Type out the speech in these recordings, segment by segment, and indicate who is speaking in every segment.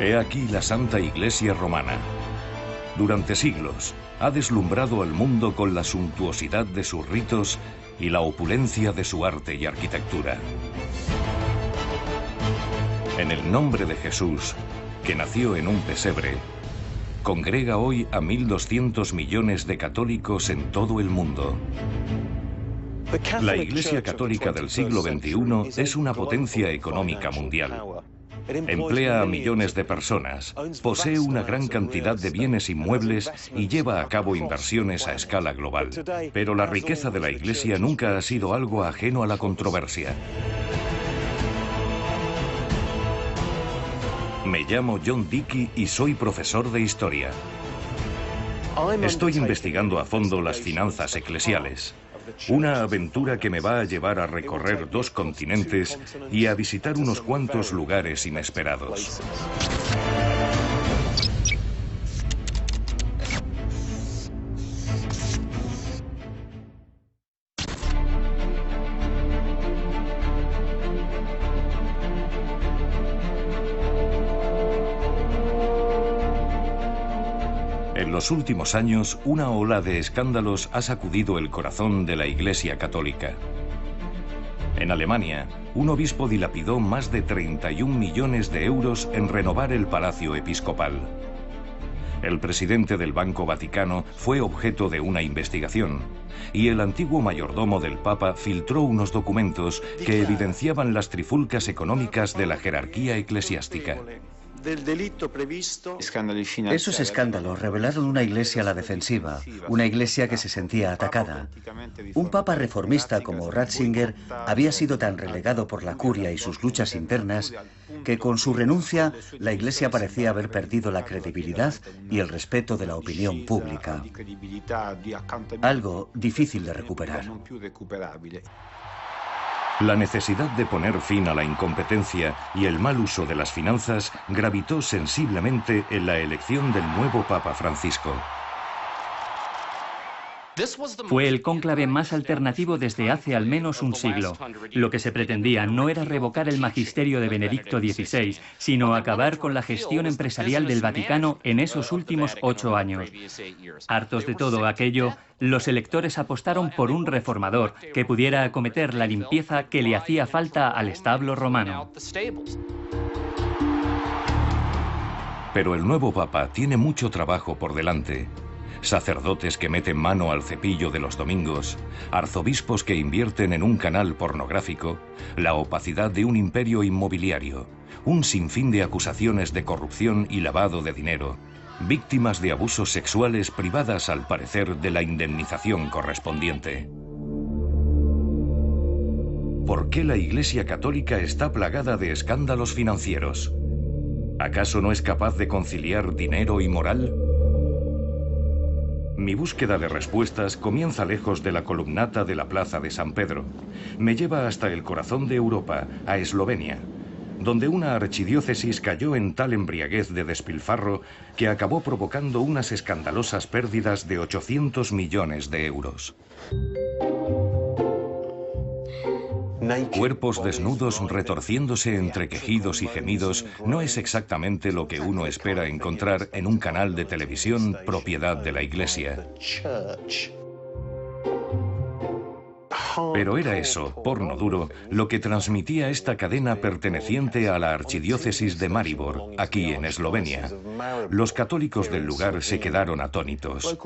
Speaker 1: He aquí la Santa Iglesia Romana. Durante siglos ha deslumbrado al mundo con la suntuosidad de sus ritos y la opulencia de su arte y arquitectura. En el nombre de Jesús, que nació en un pesebre, congrega hoy a 1.200 millones de católicos en todo el mundo. La Iglesia Católica del siglo XXI es una potencia económica mundial. Emplea a millones de personas, posee una gran cantidad de bienes inmuebles y lleva a cabo inversiones a escala global. Pero la riqueza de la Iglesia nunca ha sido algo ajeno a la controversia. Me llamo John Dickey y soy profesor de historia. Estoy investigando a fondo las finanzas eclesiales. Una aventura que me va a llevar a recorrer 2 continentes y a visitar unos cuantos lugares inesperados. En los últimos años, una ola de escándalos ha sacudido el corazón de la Iglesia Católica. En Alemania, un obispo dilapidó más de 31 millones de euros en renovar el Palacio Episcopal. El presidente del Banco Vaticano fue objeto de una investigación, y el antiguo mayordomo del Papa filtró unos documentos que evidenciaban las trifulcas económicas de la jerarquía eclesiástica.
Speaker 2: Esos escándalos revelaron una iglesia a la defensiva, una iglesia que se sentía atacada. Un papa reformista como Ratzinger había sido tan relegado por la curia y sus luchas internas que con su renuncia la iglesia parecía haber perdido la credibilidad y el respeto de la opinión pública. Algo difícil de recuperar.
Speaker 1: La necesidad de poner fin a la incompetencia y el mal uso de las finanzas gravitó sensiblemente en la elección del nuevo Papa Francisco.
Speaker 3: Fue el cónclave más alternativo desde hace al menos un siglo. Lo que se pretendía no era revocar el magisterio de Benedicto XVI, sino acabar con la gestión empresarial del Vaticano en esos últimos 8 años. Hartos de todo aquello, los electores apostaron por un reformador que pudiera acometer la limpieza que le hacía falta al establo romano.
Speaker 1: Pero el nuevo Papa tiene mucho trabajo por delante. Sacerdotes que meten mano al cepillo de los domingos, arzobispos que invierten en un canal pornográfico, la opacidad de un imperio inmobiliario, un sinfín de acusaciones de corrupción y lavado de dinero, víctimas de abusos sexuales privadas al parecer de la indemnización correspondiente. ¿Por qué la Iglesia Católica está plagada de escándalos financieros? ¿Acaso no es capaz de conciliar dinero y moral? Mi búsqueda de respuestas comienza lejos de la columnata de la Plaza de San Pedro. Me lleva hasta el corazón de Europa, a Eslovenia, donde una archidiócesis cayó en tal embriaguez de despilfarro que acabó provocando unas escandalosas pérdidas de 800 millones de euros. Cuerpos desnudos retorciéndose entre quejidos y gemidos no es exactamente lo que uno espera encontrar en un canal de televisión propiedad de la Iglesia. Pero era eso, porno duro, lo que transmitía esta cadena perteneciente a la archidiócesis de Maribor, aquí en Eslovenia. Los católicos del lugar se quedaron atónitos.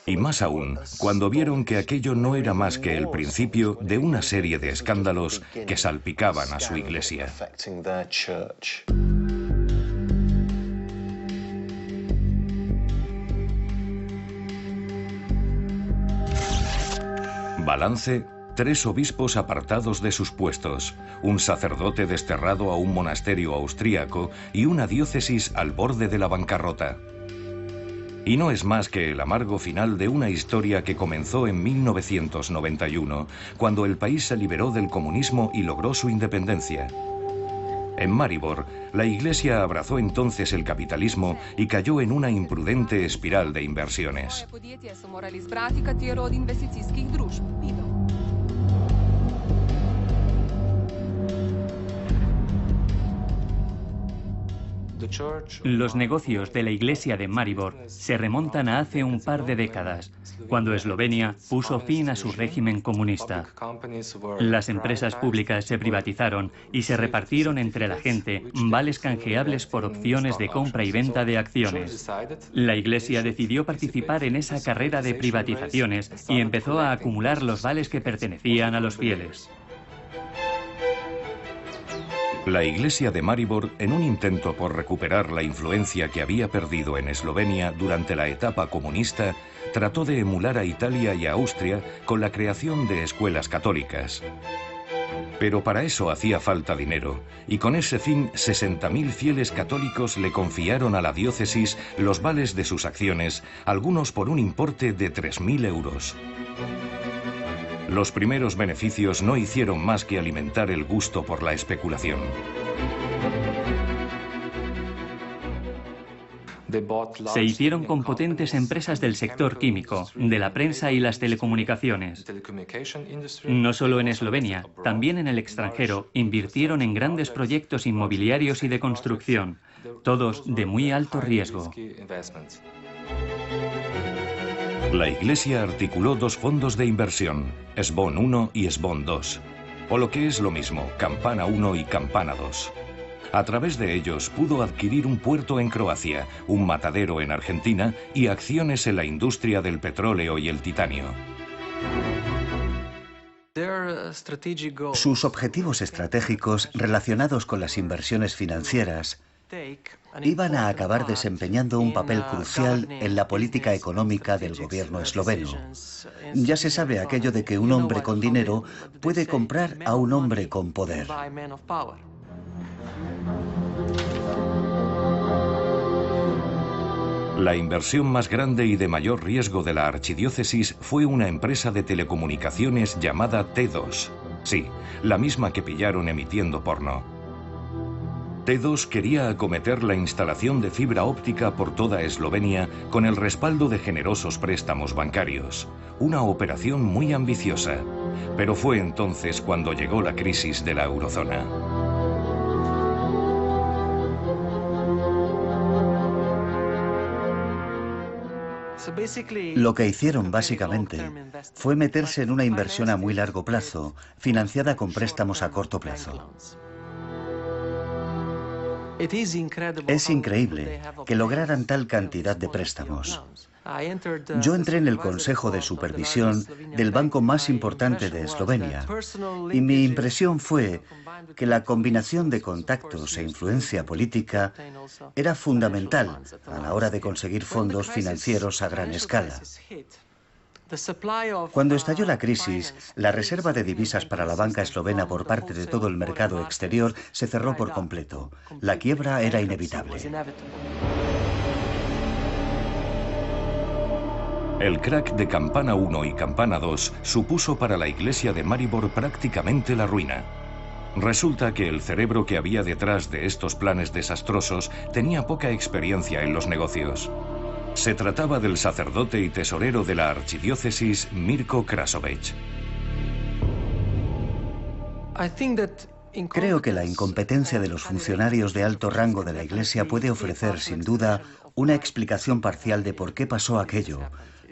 Speaker 1: Y más aún, cuando vieron que aquello no era más que el principio de una serie de escándalos que salpicaban a su iglesia. Balance: 3 obispos apartados de sus puestos, un sacerdote desterrado a un monasterio austríaco y una diócesis al borde de la bancarrota. Y no es más que el amargo final de una historia que comenzó en 1991, cuando el país se liberó del comunismo y logró su independencia. En Maribor, la Iglesia abrazó entonces el capitalismo y cayó en una imprudente espiral de inversiones.
Speaker 3: Los negocios de la iglesia de Maribor se remontan a hace un par de décadas, cuando Eslovenia puso fin a su régimen comunista. Las empresas públicas se privatizaron y se repartieron entre la gente vales canjeables por opciones de compra y venta de acciones. La iglesia decidió participar en esa carrera de privatizaciones y empezó a acumular los vales que pertenecían a los fieles.
Speaker 1: La iglesia de Maribor, en un intento por recuperar la influencia que había perdido en Eslovenia durante la etapa comunista, trató de emular a Italia y a Austria con la creación de escuelas católicas. Pero para eso hacía falta dinero, y con ese fin 60.000 fieles católicos le confiaron a la diócesis los vales de sus acciones, algunos por un importe de 3.000 euros. Los primeros beneficios no hicieron más que alimentar el gusto por la especulación.
Speaker 3: Se hicieron con potentes empresas del sector químico, de la prensa y las telecomunicaciones. No solo en Eslovenia, también en el extranjero, invirtieron en grandes proyectos inmobiliarios y de construcción, todos de muy alto riesgo.
Speaker 1: La iglesia articuló dos fondos de inversión, Sbon 1 y Sbon 2, o lo que es lo mismo, Campana 1 y Campana 2. A través de ellos pudo adquirir un puerto en Croacia, un matadero en Argentina y acciones en la industria del petróleo y el titanio.
Speaker 2: Sus objetivos estratégicos relacionados con las inversiones financieras iban a acabar desempeñando un papel crucial en la política económica del gobierno esloveno. Ya se sabe aquello de que un hombre con dinero puede comprar a un hombre con poder.
Speaker 1: La inversión más grande y de mayor riesgo de la archidiócesis fue una empresa de telecomunicaciones llamada T2. Sí, la misma que pillaron emitiendo porno. T2 quería acometer la instalación de fibra óptica por toda Eslovenia con el respaldo de generosos préstamos bancarios. Una operación muy ambiciosa. Pero fue entonces cuando llegó la crisis de la eurozona.
Speaker 2: Lo que hicieron básicamente fue meterse en una inversión a muy largo plazo, financiada con préstamos a corto plazo. Es increíble que lograran tal cantidad de préstamos. Yo entré en el Consejo de Supervisión del banco más importante de Eslovenia y mi impresión fue que la combinación de contactos e influencia política era fundamental a la hora de conseguir fondos financieros a gran escala. Cuando estalló la crisis, la reserva de divisas para la banca eslovena por parte de todo el mercado exterior se cerró por completo. La quiebra era inevitable.
Speaker 1: El crack de Campana 1 y Campana 2 supuso para la iglesia de Maribor prácticamente la ruina. Resulta que el cerebro que había detrás de estos planes desastrosos tenía poca experiencia en los negocios. Se trataba del sacerdote y tesorero de la archidiócesis Mirko Krasovec.
Speaker 2: Creo que la incompetencia de los funcionarios de alto rango de la Iglesia puede ofrecer, sin duda, una explicación parcial de por qué pasó aquello,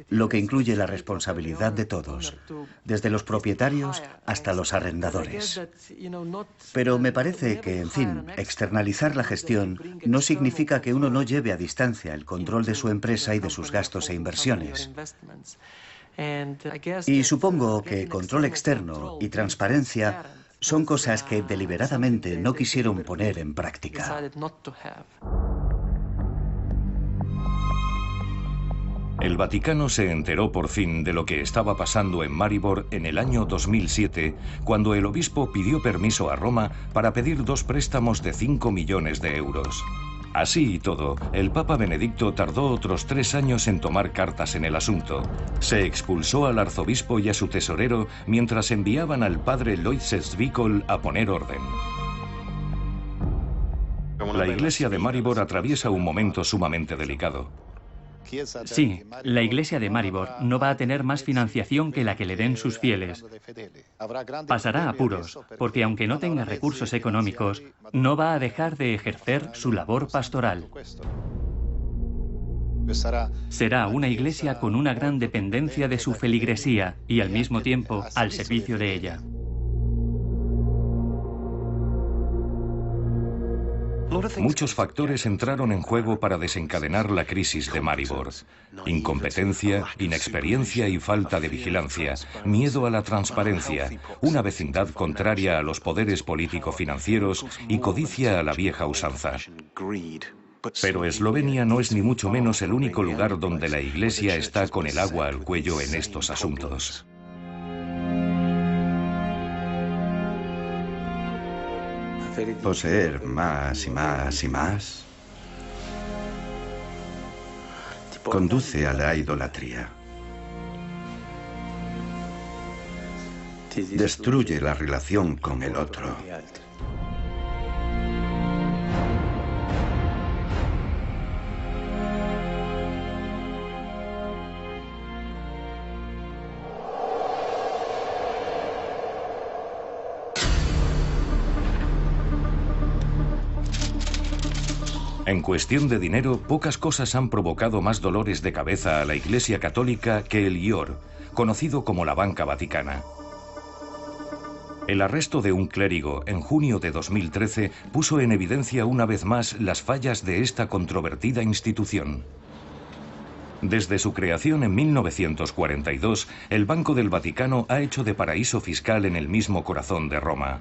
Speaker 2: lo que incluye la responsabilidad de todos, desde los propietarios hasta los arrendadores. Pero me parece que, en fin, externalizar la gestión no significa que uno no lleve a distancia el control de su empresa y de sus gastos e inversiones. Y supongo que control externo y transparencia son cosas que deliberadamente no quisieron poner en práctica.
Speaker 1: El Vaticano se enteró por fin de lo que estaba pasando en Maribor en el año 2007, cuando el obispo pidió permiso a Roma para pedir dos préstamos de 5 millones de euros. Así y todo, el Papa Benedicto tardó otros 3 años en tomar cartas en el asunto. Se expulsó al arzobispo y a su tesorero mientras enviaban al padre Lojzec Zvikol a poner orden. La iglesia de Maribor atraviesa un momento sumamente delicado.
Speaker 3: Sí, la iglesia de Maribor no va a tener más financiación que la que le den sus fieles. Pasará apuros, porque aunque no tenga recursos económicos, no va a dejar de ejercer su labor pastoral. Será una iglesia con una gran dependencia de su feligresía y al mismo tiempo al servicio de ella.
Speaker 1: Muchos factores entraron en juego para desencadenar la crisis de Maribor. Incompetencia, inexperiencia y falta de vigilancia, miedo a la transparencia, una vecindad contraria a los poderes político-financieros y codicia a la vieja usanza. Pero Eslovenia no es ni mucho menos el único lugar donde la Iglesia está con el agua al cuello en estos asuntos.
Speaker 4: Poseer más y más y más conduce a la idolatría. Destruye la relación con el otro.
Speaker 1: En cuestión de dinero, pocas cosas han provocado más dolores de cabeza a la Iglesia Católica que el IOR, conocido como la Banca Vaticana. El arresto de un clérigo en junio de 2013 puso en evidencia una vez más las fallas de esta controvertida institución. Desde su creación en 1942, el Banco del Vaticano ha hecho de paraíso fiscal en el mismo corazón de Roma.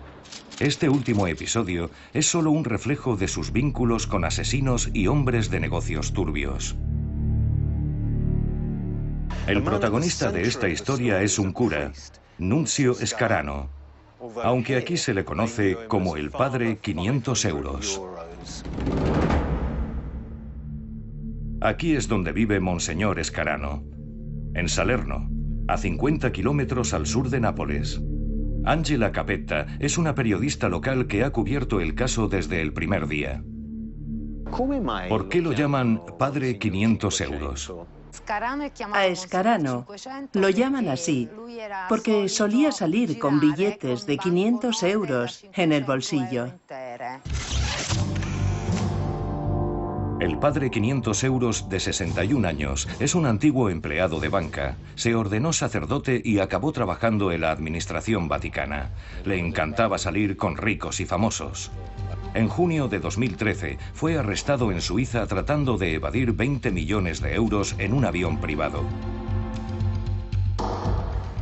Speaker 1: Este último episodio es solo un reflejo de sus vínculos con asesinos y hombres de negocios turbios. El protagonista de esta historia es un cura, Nunzio Scarano, aunque aquí se le conoce como el Padre 500 euros. Aquí es donde vive Monseñor Scarano, en Salerno, a 50 kilómetros al sur de Nápoles. Angela Capetta es una periodista local que ha cubierto el caso desde el primer día. ¿Por qué lo llaman Padre 500 euros?
Speaker 5: A Scarano lo llaman así porque solía salir con billetes de 500 euros en el bolsillo.
Speaker 1: El Padre 500 euros, de 61 años, es un antiguo empleado de banca. Se ordenó sacerdote y acabó trabajando en la administración vaticana. Le encantaba salir con ricos y famosos. En junio de 2013 fue arrestado en Suiza tratando de evadir 20 millones de euros en un avión privado.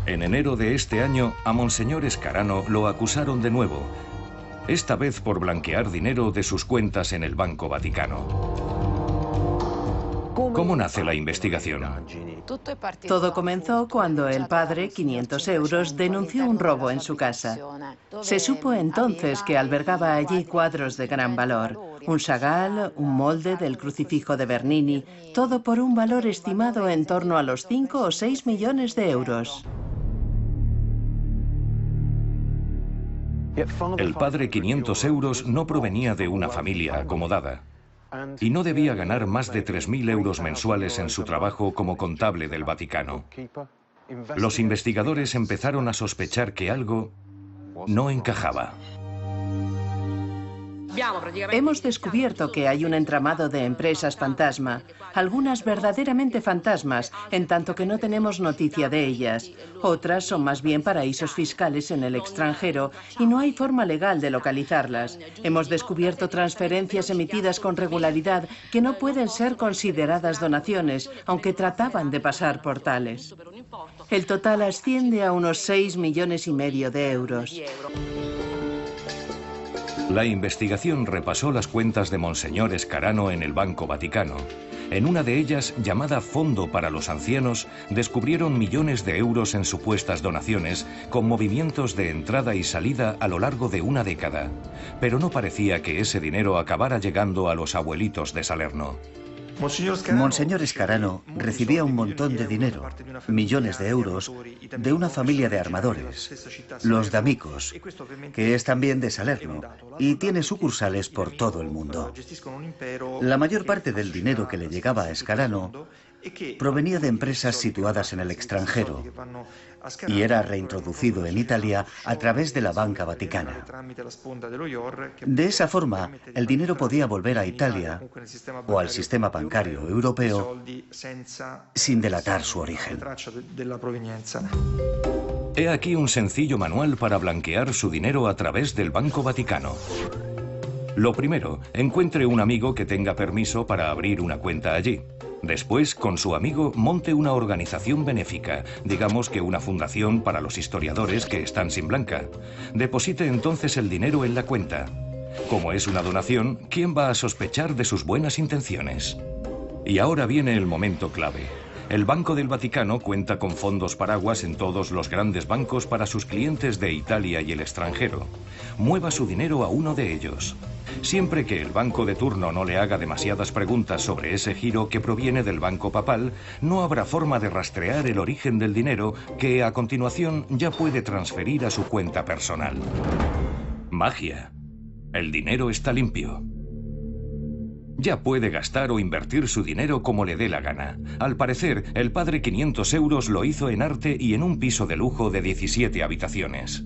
Speaker 1: En enero de este año, a Monseñor Scarano lo acusaron de nuevo, esta vez por blanquear dinero de sus cuentas en el Banco Vaticano. ¿Cómo nace la investigación?
Speaker 5: Todo comenzó cuando el padre 500 euros denunció un robo en su casa. Se supo entonces que albergaba allí cuadros de gran valor, un Chagall, un molde del crucifijo de Bernini, todo por un valor estimado en torno a los 5 o 6 millones de euros.
Speaker 1: El Padre 500 euros no provenía de una familia acomodada y no debía ganar más de 3.000 euros mensuales en su trabajo como contable del Vaticano. Los investigadores empezaron a sospechar que algo no encajaba.
Speaker 5: Hemos descubierto que hay un entramado de empresas fantasma, algunas verdaderamente fantasmas, en tanto que no tenemos noticia de ellas. Otras son más bien paraísos fiscales en el extranjero y no hay forma legal de localizarlas. Hemos descubierto transferencias emitidas con regularidad que no pueden ser consideradas donaciones, aunque trataban de pasar por tales. El total asciende a unos 6,5 millones de euros.
Speaker 1: La investigación repasó las cuentas de Monseñor Scarano en el Banco Vaticano. En una de ellas, llamada Fondo para los Ancianos, descubrieron millones de euros en supuestas donaciones, con movimientos de entrada y salida a lo largo de una década. Pero no parecía que ese dinero acabara llegando a los abuelitos de Salerno.
Speaker 2: Monseñor Scarano recibía un montón de dinero, millones de euros, de una familia de armadores, los D'Amicos, que es también de Salerno y tiene sucursales por todo el mundo. La mayor parte del dinero que le llegaba a Scarano Provenía de empresas situadas en el extranjero y era reintroducido en Italia a través de la Banca Vaticana. De esa forma, el dinero podía volver a Italia o al sistema bancario europeo sin delatar su origen.
Speaker 1: He aquí un sencillo manual para blanquear su dinero a través del Banco Vaticano. Lo primero, encuentre un amigo que tenga permiso para abrir una cuenta allí. Después, con su amigo, monte una organización benéfica, digamos que una fundación para los historiadores que están sin blanca. Deposite entonces el dinero en la cuenta. Como es una donación, ¿quién va a sospechar de sus buenas intenciones? Y ahora viene el momento clave. El Banco del Vaticano cuenta con fondos paraguas en todos los grandes bancos para sus clientes de Italia y el extranjero. Mueva su dinero a uno de ellos. Siempre que el banco de turno no le haga demasiadas preguntas sobre ese giro que proviene del banco papal, no habrá forma de rastrear el origen del dinero que a continuación ya puede transferir a su cuenta personal. Magia. El dinero está limpio. Ya puede gastar o invertir su dinero como le dé la gana. Al parecer, el padre 500 euros lo hizo en arte y en un piso de lujo de 17 habitaciones.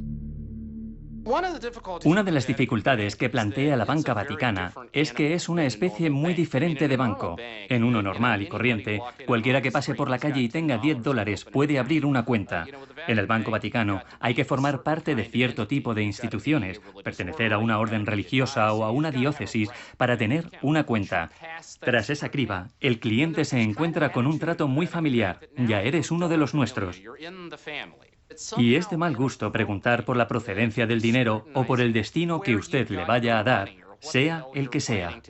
Speaker 3: Una de las dificultades que plantea la Banca Vaticana es que es una especie muy diferente de banco. En uno normal y corriente, cualquiera que pase por la calle y tenga $10 puede abrir una cuenta. En el Banco Vaticano hay que formar parte de cierto tipo de instituciones, pertenecer a una orden religiosa o a una diócesis para tener una cuenta. Tras esa criba, el cliente se encuentra con un trato muy familiar. Ya eres uno de los nuestros. Y es de mal gusto preguntar por la procedencia del dinero o por el destino que usted le vaya a dar, sea el que sea.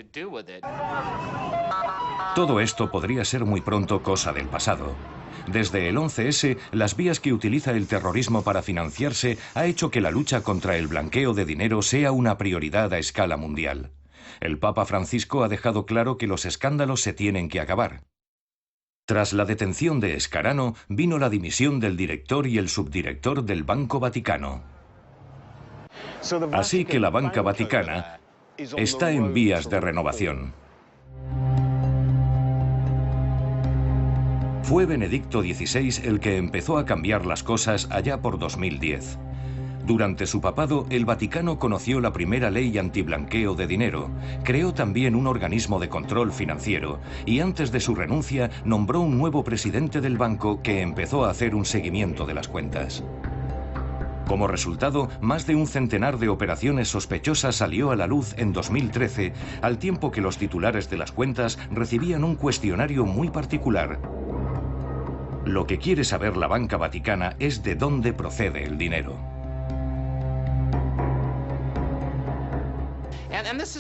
Speaker 1: Todo esto podría ser muy pronto cosa del pasado. Desde el 11S, las vías que utiliza el terrorismo para financiarse ha hecho que la lucha contra el blanqueo de dinero sea una prioridad a escala mundial. El Papa Francisco ha dejado claro que los escándalos se tienen que acabar. Tras la detención de Scarano, vino la dimisión del director y el subdirector del Banco Vaticano. Así que la Banca Vaticana está en vías de renovación. Fue Benedicto XVI el que empezó a cambiar las cosas allá por 2010. Durante su papado, el Vaticano conoció la primera ley antiblanqueo de dinero, creó también un organismo de control financiero y antes de su renuncia nombró un nuevo presidente del banco que empezó a hacer un seguimiento de las cuentas. Como resultado, más de un centenar de operaciones sospechosas salió a la luz en 2013, al tiempo que los titulares de las cuentas recibían un cuestionario muy particular. Lo que quiere saber la Banca Vaticana es de dónde procede el dinero.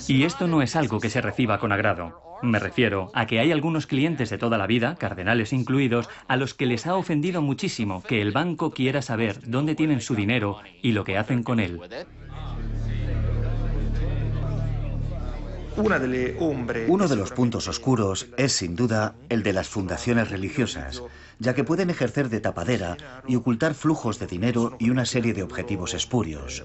Speaker 3: Y esto no es algo que se reciba con agrado. Me refiero a que hay algunos clientes de toda la vida, cardenales incluidos, a los que les ha ofendido muchísimo que el banco quiera saber dónde tienen su dinero y lo que hacen con él.
Speaker 2: Uno de los puntos oscuros es, sin duda, el de las fundaciones religiosas, ya que pueden ejercer de tapadera y ocultar flujos de dinero y una serie de objetivos espurios.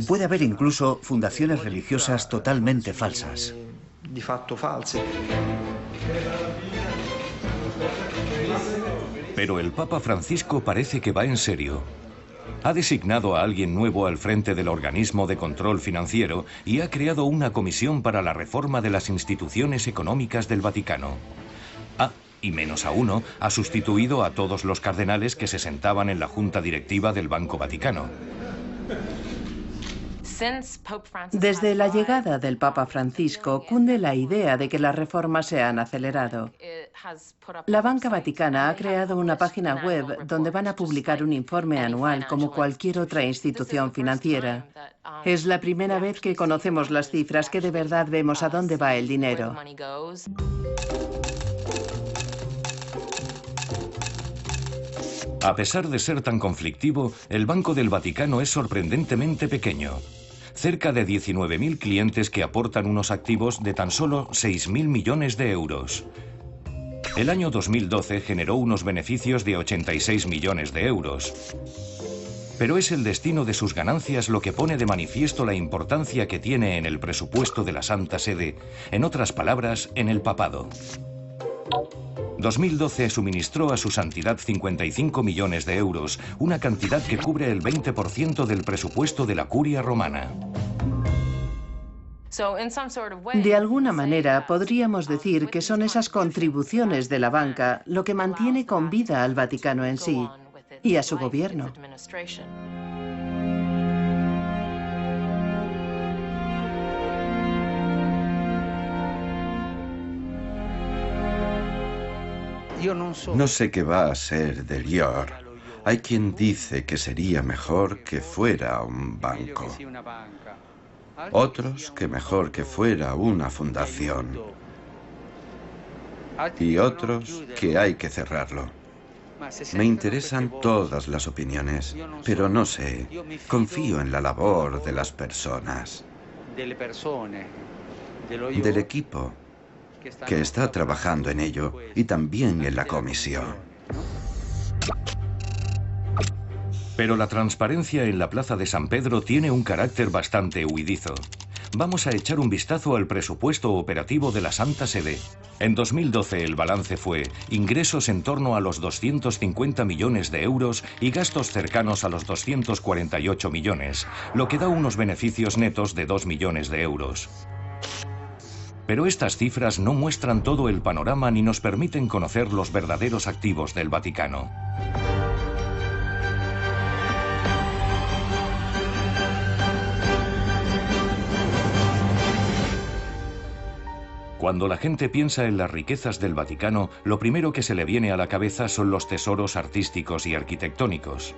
Speaker 2: Puede haber incluso fundaciones religiosas totalmente falsas.
Speaker 1: Pero el Papa Francisco parece que va en serio. Ha designado a alguien nuevo al frente del organismo de control financiero y ha creado una comisión para la reforma de las instituciones económicas del Vaticano. Y menos a uno, ha sustituido a todos los cardenales que se sentaban en la junta directiva del Banco Vaticano.
Speaker 5: Desde la llegada del Papa Francisco, cunde la idea de que las reformas se han acelerado. La Banca Vaticana ha creado una página web donde van a publicar un informe anual como cualquier otra institución financiera. Es la primera vez que conocemos las cifras, que de verdad vemos a dónde va el dinero.
Speaker 1: A pesar de ser tan conflictivo, el Banco del Vaticano es sorprendentemente pequeño. Cerca de 19.000 clientes que aportan unos activos de tan solo 6.000 millones de euros. El año 2012 generó unos beneficios de 86 millones de euros. Pero es el destino de sus ganancias lo que pone de manifiesto la importancia que tiene en el presupuesto de la Santa Sede, en otras palabras, en el papado. 2012 suministró a su santidad 55 millones de euros, una cantidad que cubre el 20% del presupuesto de la curia romana.
Speaker 5: De alguna manera, podríamos decir que son esas contribuciones de la banca lo que mantiene con vida al Vaticano en sí y a su gobierno.
Speaker 4: No sé qué va a ser de Lior. Hay quien dice que sería mejor que fuera un banco. Otros que mejor que fuera una fundación. Y otros que hay que cerrarlo. Me interesan todas las opiniones, pero no sé. Confío en la labor de las personas. Del equipo que está trabajando en ello y también en la comisión.
Speaker 1: Pero la transparencia en la Plaza de San Pedro tiene un carácter bastante huidizo. Vamos a echar un vistazo al presupuesto operativo de la Santa Sede. En 2012 el balance fue ingresos en torno a los 250 millones de euros y gastos cercanos a los 248 millones, lo que da unos beneficios netos de 2 millones de euros. Pero estas cifras no muestran todo el panorama ni nos permiten conocer los verdaderos activos del Vaticano. Cuando la gente piensa en las riquezas del Vaticano, lo primero que se le viene a la cabeza son los tesoros artísticos y arquitectónicos.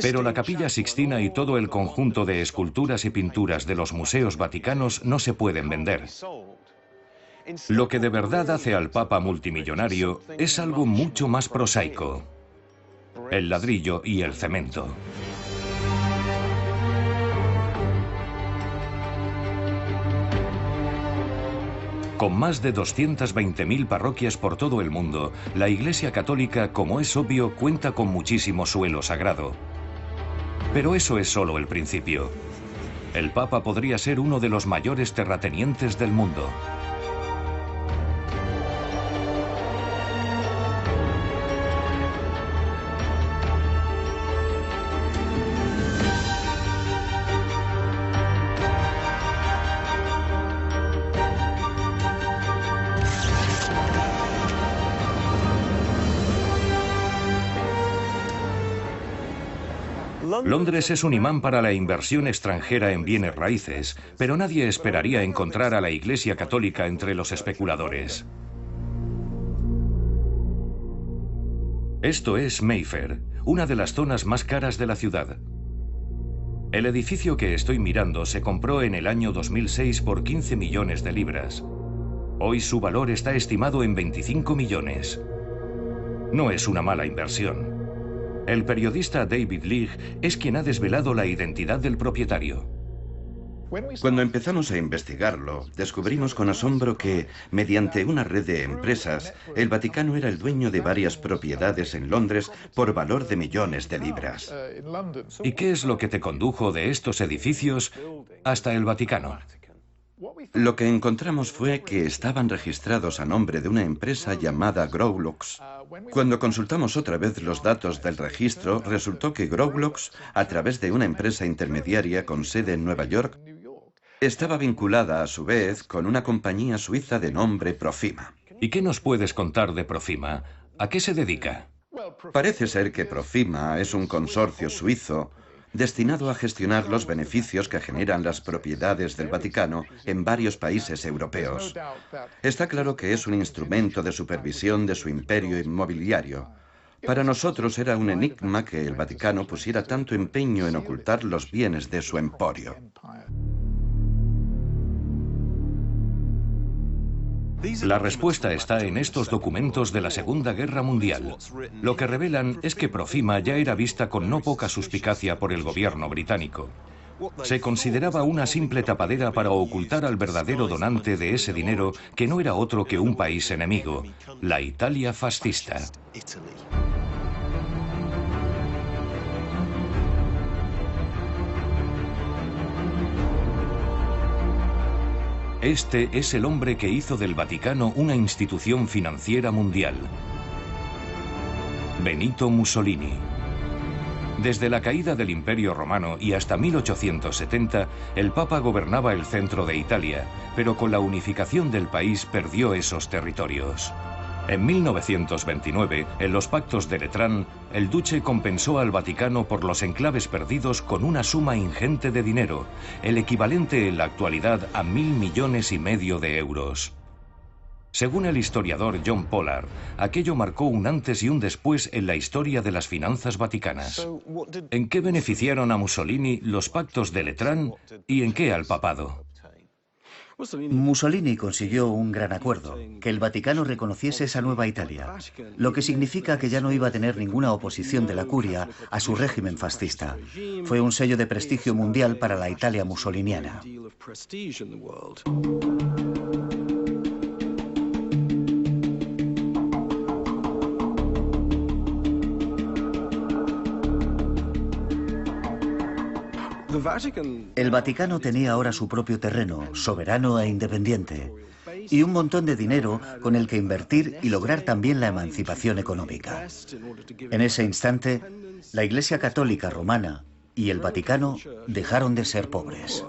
Speaker 1: Pero la Capilla Sixtina y todo el conjunto de esculturas y pinturas de los museos vaticanos no se pueden vender. Lo que de verdad hace al Papa multimillonario es algo mucho más prosaico: el ladrillo y el cemento. Con más de 220.000 parroquias por todo el mundo, la Iglesia Católica, como es obvio, cuenta con muchísimo suelo sagrado. Pero eso es solo el principio. El Papa podría ser uno de los mayores terratenientes del mundo. Londres es un imán para la inversión extranjera en bienes raíces, pero nadie esperaría encontrar a la Iglesia Católica entre los especuladores. Esto es Mayfair, una de las zonas más caras de la ciudad. El edificio que estoy mirando se compró en el año 2006 por 15 millones de libras. Hoy su valor está estimado en 25 millones. No es una mala inversión. El periodista David Leigh es quien ha desvelado la identidad del propietario.
Speaker 4: Cuando empezamos a investigarlo, descubrimos con asombro que, mediante una red de empresas, el Vaticano era el dueño de varias propiedades en Londres por valor de millones de libras.
Speaker 1: ¿Y qué es lo que te condujo de estos edificios hasta el Vaticano?
Speaker 4: Lo que encontramos fue que estaban registrados a nombre de una empresa llamada Growlux. Cuando consultamos otra vez los datos del registro, resultó que Growlux, a través de una empresa intermediaria con sede en Nueva York, estaba vinculada a su vez con una compañía suiza de nombre Profima.
Speaker 1: ¿Y qué nos puedes contar de Profima? ¿A qué se dedica?
Speaker 4: Parece ser que Profima es un consorcio suizo destinado a gestionar los beneficios que generan las propiedades del Vaticano en varios países europeos. Está claro que es un instrumento de supervisión de su imperio inmobiliario. Para nosotros era un enigma que el Vaticano pusiera tanto empeño en ocultar los bienes de su emporio.
Speaker 1: La respuesta está en estos documentos de la Segunda Guerra Mundial. Lo que revelan es que Profima ya era vista con no poca suspicacia por el gobierno británico. Se consideraba una simple tapadera para ocultar al verdadero donante de ese dinero, que no era otro que un país enemigo, la Italia fascista. Este es el hombre que hizo del Vaticano una institución financiera mundial. Benito Mussolini. Desde la caída del Imperio Romano y hasta 1870, el Papa gobernaba el centro de Italia, pero con la unificación del país perdió esos territorios. En 1929, en los pactos de Letrán, el duce compensó al Vaticano por los enclaves perdidos con una suma ingente de dinero, el equivalente en la actualidad a 1.000 millones y medio de euros. Según el historiador John Pollard, aquello marcó un antes y un después en la historia de las finanzas vaticanas. ¿En qué beneficiaron a Mussolini los pactos de Letrán y en qué al papado?
Speaker 2: Mussolini consiguió un gran acuerdo, que el Vaticano reconociese esa nueva Italia, lo que significa que ya no iba a tener ninguna oposición de la curia a su régimen fascista. Fue un sello de prestigio mundial para la Italia mussoliniana. El Vaticano tenía ahora su propio terreno, soberano e independiente, y un montón de dinero con el que invertir y lograr también la emancipación económica. En ese instante, la Iglesia Católica Romana y el Vaticano dejaron de ser pobres.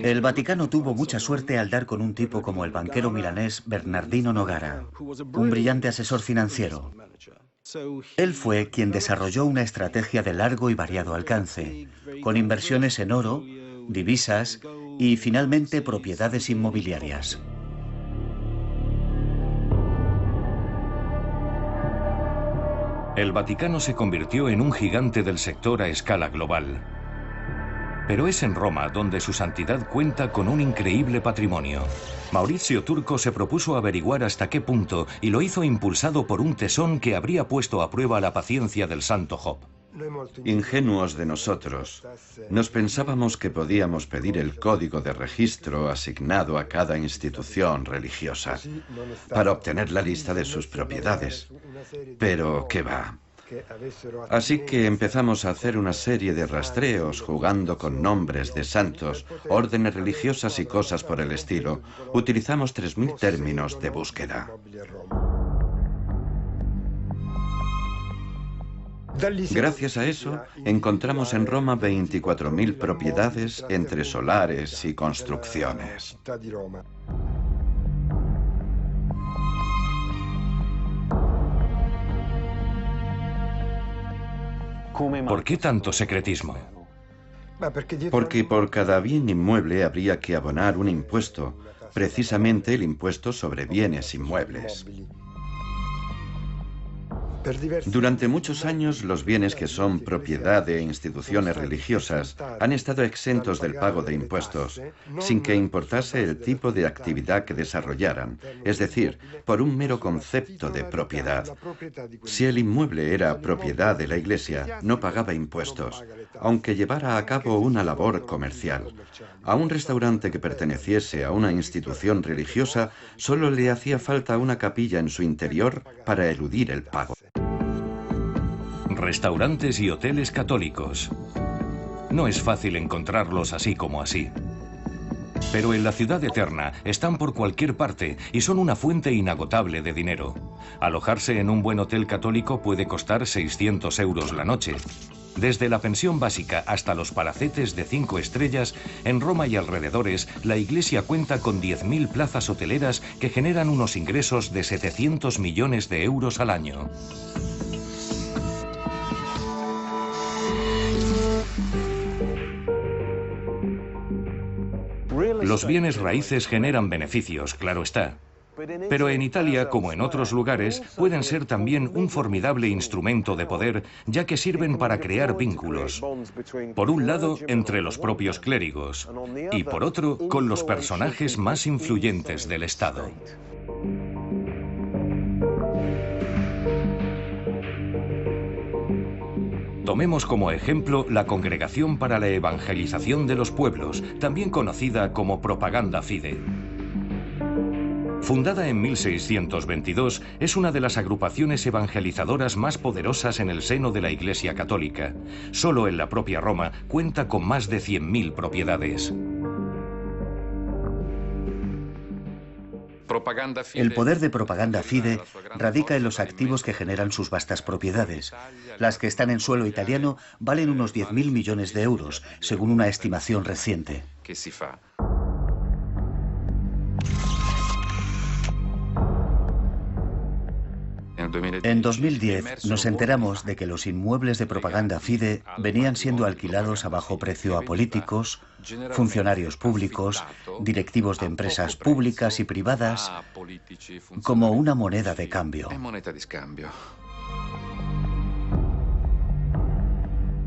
Speaker 2: El Vaticano tuvo mucha suerte al dar con un tipo como el banquero milanés Bernardino Nogara, un brillante asesor financiero. Él fue quien desarrolló una estrategia de largo y variado alcance, con inversiones en oro, divisas y, finalmente, propiedades inmobiliarias.
Speaker 1: El Vaticano se convirtió en un gigante del sector a escala global. Pero es en Roma donde su santidad cuenta con un increíble patrimonio. Maurizio Turco se propuso averiguar hasta qué punto y lo hizo impulsado por un tesón que habría puesto a prueba la paciencia del santo Job.
Speaker 4: Ingenuos de nosotros, nos pensábamos que podíamos pedir el código de registro asignado a cada institución religiosa para obtener la lista de sus propiedades. Pero, ¿qué va? Así que empezamos a hacer una serie de rastreos jugando con nombres de santos, órdenes religiosas y cosas por el estilo. Utilizamos 3.000 términos de búsqueda. Gracias a eso, encontramos en Roma 24.000 propiedades entre solares y construcciones.
Speaker 1: ¿Por qué tanto secretismo?
Speaker 4: Porque por cada bien inmueble habría que abonar un impuesto, precisamente el impuesto sobre bienes inmuebles. Durante muchos años, los bienes que son propiedad de instituciones religiosas han estado exentos del pago de impuestos, sin que importase el tipo de actividad que desarrollaran, es decir, por un mero concepto de propiedad. Si el inmueble era propiedad de la Iglesia, no pagaba impuestos, aunque llevara a cabo una labor comercial. A un restaurante que perteneciese a una institución religiosa, solo le hacía falta una capilla en su interior para eludir el pago.
Speaker 1: Restaurantes y hoteles católicos. No es fácil encontrarlos así como así. Pero en la ciudad eterna están por cualquier parte y son una fuente inagotable de dinero. Alojarse en un buen hotel católico puede costar 600 euros la noche. Desde la pensión básica hasta los palacetes de 5 estrellas, en Roma y alrededores, la Iglesia cuenta con 10.000 plazas hoteleras que generan unos ingresos de 700 millones de euros al año. Los bienes raíces generan beneficios, claro está. Pero en Italia, como en otros lugares, pueden ser también un formidable instrumento de poder, ya que sirven para crear vínculos. Por un lado, entre los propios clérigos, y por otro, con los personajes más influyentes del Estado. Tomemos como ejemplo la Congregación para la Evangelización de los Pueblos, también conocida como Propaganda Fide. Fundada en 1622, es una de las agrupaciones evangelizadoras más poderosas en el seno de la Iglesia Católica. Solo en la propia Roma cuenta con más de 100.000 propiedades.
Speaker 2: El poder de Propaganda Fide radica en los activos que generan sus vastas propiedades. Las que están en suelo italiano valen unos 10.000 millones de euros, según una estimación reciente. En 2010 nos enteramos de que los inmuebles de Propaganda Fide venían siendo alquilados a bajo precio a políticos, funcionarios públicos, directivos de empresas públicas y privadas, como una moneda de cambio.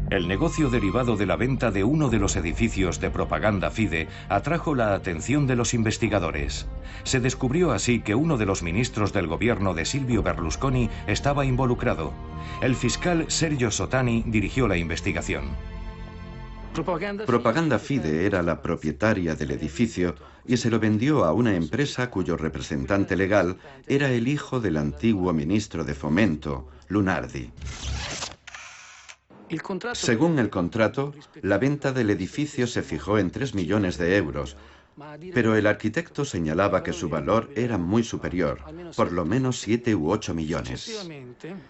Speaker 1: El negocio derivado de la venta de uno de los edificios de Propaganda Fide atrajo la atención de los investigadores. Se descubrió así que uno de los ministros del gobierno de Silvio Berlusconi estaba involucrado. El fiscal Sergio Sotani dirigió la investigación.
Speaker 4: Propaganda Fide era la propietaria del edificio y se lo vendió a una empresa cuyo representante legal era el hijo del antiguo ministro de Fomento, Lunardi. Según el contrato, la venta del edificio se fijó en 3 millones de euros, pero el arquitecto señalaba que su valor era muy superior, por lo menos 7 u 8 millones.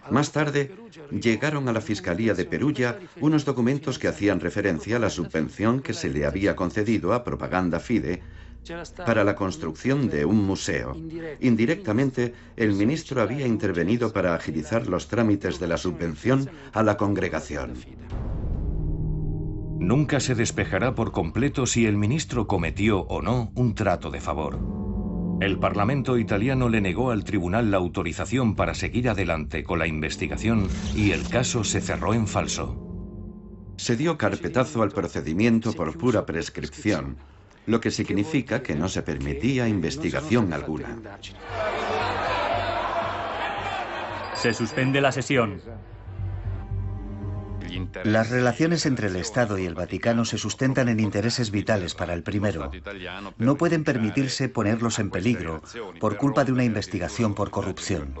Speaker 4: Más tarde, llegaron a la Fiscalía de Perugia unos documentos que hacían referencia a la subvención que se le había concedido a Propaganda Fide para la construcción de un museo. Indirectamente, el ministro había intervenido para agilizar los trámites de la subvención a la congregación.
Speaker 1: Nunca se despejará por completo si el ministro cometió o no un trato de favor. El Parlamento italiano le negó al tribunal la autorización para seguir adelante con la investigación y el caso se cerró en falso.
Speaker 4: Se dio carpetazo al procedimiento por pura prescripción, lo que significa que no se permitía investigación alguna.
Speaker 3: Se suspende la sesión.
Speaker 2: Las relaciones entre el Estado y el Vaticano se sustentan en intereses vitales para el primero. No pueden permitirse ponerlos en peligro por culpa de una investigación por corrupción.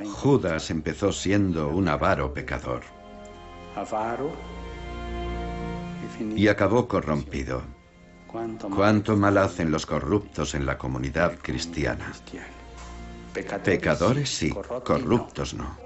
Speaker 4: Judas empezó siendo un avaro pecador y acabó corrompido. ¿Cuánto mal hacen los corruptos en la comunidad cristiana? Pecadores sí, corruptos no.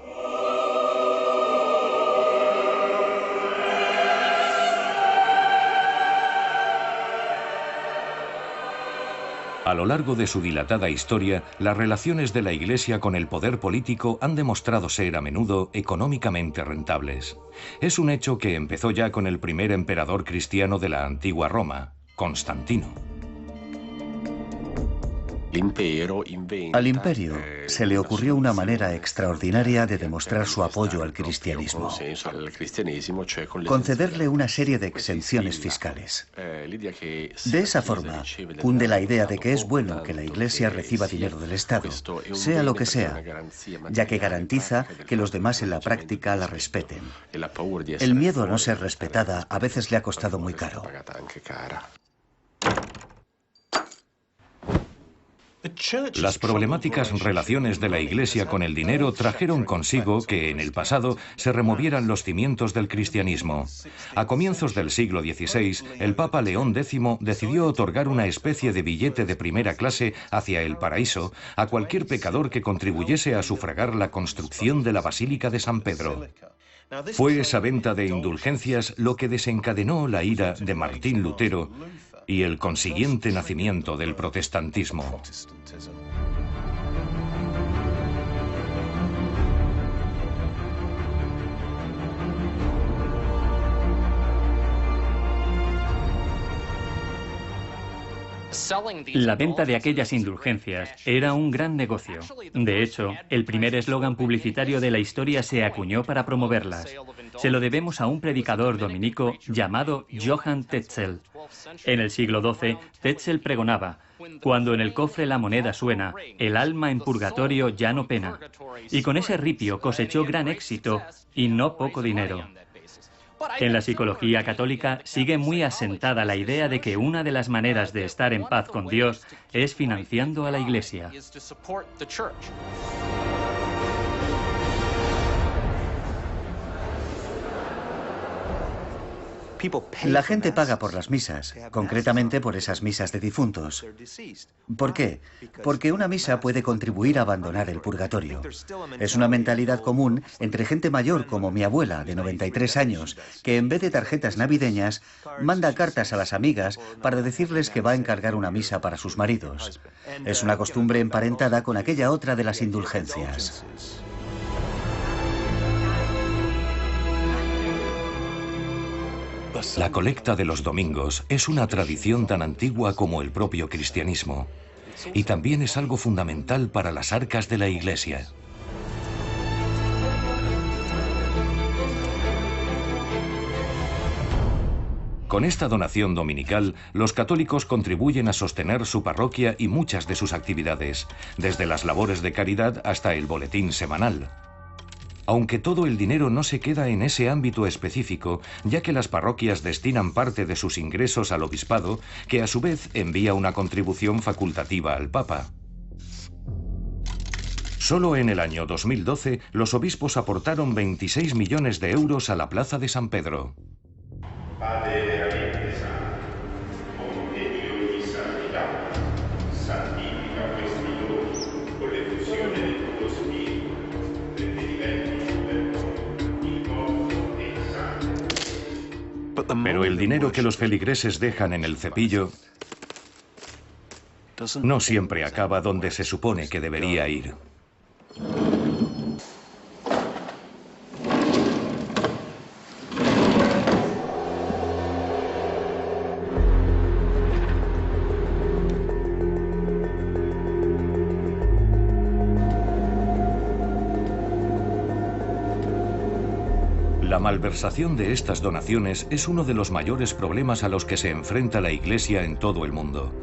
Speaker 1: A lo largo de su dilatada historia, las relaciones de la Iglesia con el poder político han demostrado ser a menudo económicamente rentables. Es un hecho que empezó ya con el primer emperador cristiano de la antigua Roma, Constantino.
Speaker 2: Al imperio se le ocurrió una manera extraordinaria de demostrar su apoyo al cristianismo: concederle una serie de exenciones fiscales. De esa forma, cunde la idea de que es bueno que la Iglesia reciba dinero del Estado, sea lo que sea, ya que garantiza que los demás en la práctica la respeten. El miedo a no ser respetada a veces le ha costado muy caro.
Speaker 1: Las problemáticas relaciones de la Iglesia con el dinero trajeron consigo que en el pasado se removieran los cimientos del cristianismo. A comienzos del siglo XVI, el Papa León X decidió otorgar una especie de billete de primera clase hacia el paraíso a cualquier pecador que contribuyese a sufragar la construcción de la Basílica de San Pedro. Fue esa venta de indulgencias lo que desencadenó la ira de Martín Lutero y el consiguiente nacimiento del protestantismo.
Speaker 3: La venta de aquellas indulgencias era un gran negocio. De hecho, el primer eslogan publicitario de la historia se acuñó para promoverlas. Se lo debemos a un predicador dominico llamado Johann Tetzel. En el siglo XII, Tetzel pregonaba: cuando en el cofre la moneda suena, el alma en purgatorio ya no pena. Y con ese ripio cosechó gran éxito y no poco dinero. En la psicología católica sigue muy asentada la idea de que una de las maneras de estar en paz con Dios es financiando a la Iglesia.
Speaker 2: La gente paga por las misas, concretamente por esas misas de difuntos. ¿Por qué? Porque una misa puede contribuir a abandonar el purgatorio. Es una mentalidad común entre gente mayor como mi abuela, de 93 años, que en vez de tarjetas navideñas, manda cartas a las amigas para decirles que va a encargar una misa para sus maridos. Es una costumbre emparentada con aquella otra de las indulgencias.
Speaker 1: La colecta de los domingos es una tradición tan antigua como el propio cristianismo, y también es algo fundamental para las arcas de la Iglesia. Con esta donación dominical, los católicos contribuyen a sostener su parroquia y muchas de sus actividades, desde las labores de caridad hasta el boletín semanal. Aunque todo el dinero no se queda en ese ámbito específico, ya que las parroquias destinan parte de sus ingresos al obispado, que a su vez envía una contribución facultativa al Papa. Solo en el año 2012, los obispos aportaron 26 millones de euros a la Plaza de San Pedro. Pero el dinero que los feligreses dejan en el cepillo no siempre acaba donde se supone que debería ir. La malversación de estas donaciones es uno de los mayores problemas a los que se enfrenta la Iglesia en todo el mundo.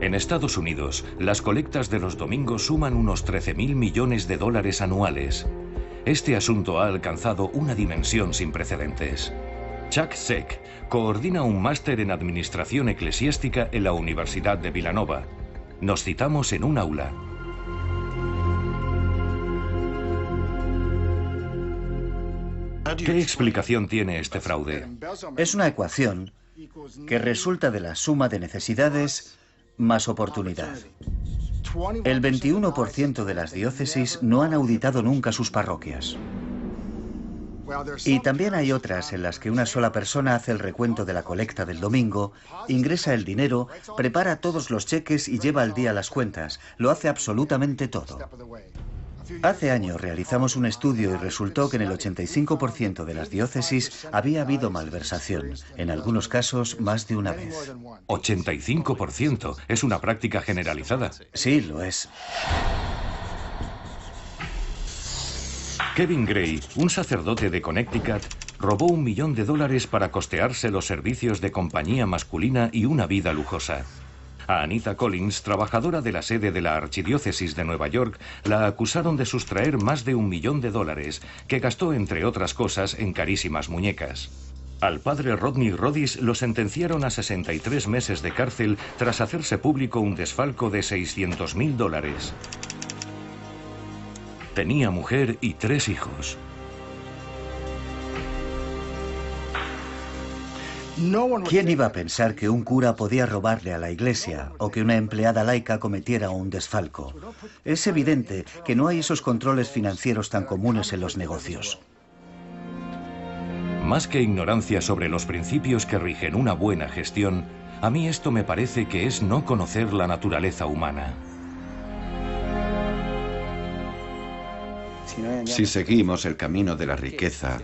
Speaker 1: En Estados Unidos, las colectas de los domingos suman unos 13.000 millones de dólares anuales. Este asunto ha alcanzado una dimensión sin precedentes. Chuck Seck coordina un máster en Administración Eclesiástica en la Universidad de Villanova. Nos citamos en un aula. ¿Qué explicación tiene este fraude?
Speaker 2: Es una ecuación que resulta de la suma de necesidades más oportunidad. El 21% de las diócesis no han auditado nunca sus parroquias. Y también hay otras en las que una sola persona hace el recuento de la colecta del domingo, ingresa el dinero, prepara todos los cheques y lleva al día las cuentas. Lo hace absolutamente todo. Hace años realizamos un estudio y resultó que en el 85% de las diócesis había habido malversación, en algunos casos más de una vez.
Speaker 1: 85%, es una práctica generalizada.
Speaker 2: Sí, lo es.
Speaker 1: Kevin Gray, un sacerdote de Connecticut, robó $1 millón para costearse los servicios de compañía masculina y una vida lujosa. A Anita Collins, trabajadora de la sede de la Archidiócesis de Nueva York, la acusaron de sustraer más de $1 millón que gastó, entre otras cosas, en carísimas muñecas. Al padre Rodney Rodis lo sentenciaron a 63 meses de cárcel tras hacerse público un desfalco de $600.000. Tenía mujer y 3 hijos.
Speaker 2: ¿Quién iba a pensar que un cura podía robarle a la iglesia o que una empleada laica cometiera un desfalco? Es evidente que no hay esos controles financieros tan comunes en los negocios.
Speaker 1: Más que ignorancia sobre los principios que rigen una buena gestión, a mí esto me parece que es no conocer la naturaleza humana.
Speaker 4: Si seguimos el camino de la riqueza,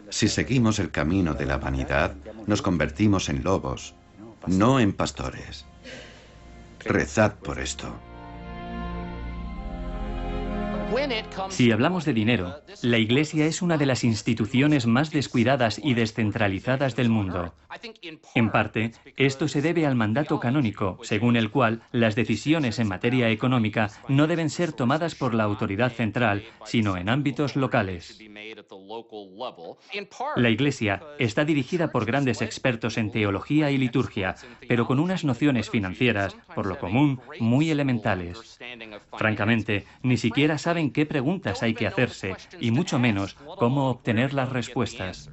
Speaker 4: si seguimos el camino de la vanidad, nos convertimos en lobos, no en pastores. Rezad por esto.
Speaker 3: Si hablamos de dinero, la Iglesia es una de las instituciones más descuidadas y descentralizadas del mundo. En parte, esto se debe al mandato canónico, según el cual las decisiones en materia económica no deben ser tomadas por la autoridad central, sino en ámbitos locales. La Iglesia está dirigida por grandes expertos en teología y liturgia, pero con unas nociones financieras, por lo común, muy elementales. Francamente, ni siquiera saben qué preguntas hay que hacerse, y mucho menos cómo obtener las respuestas.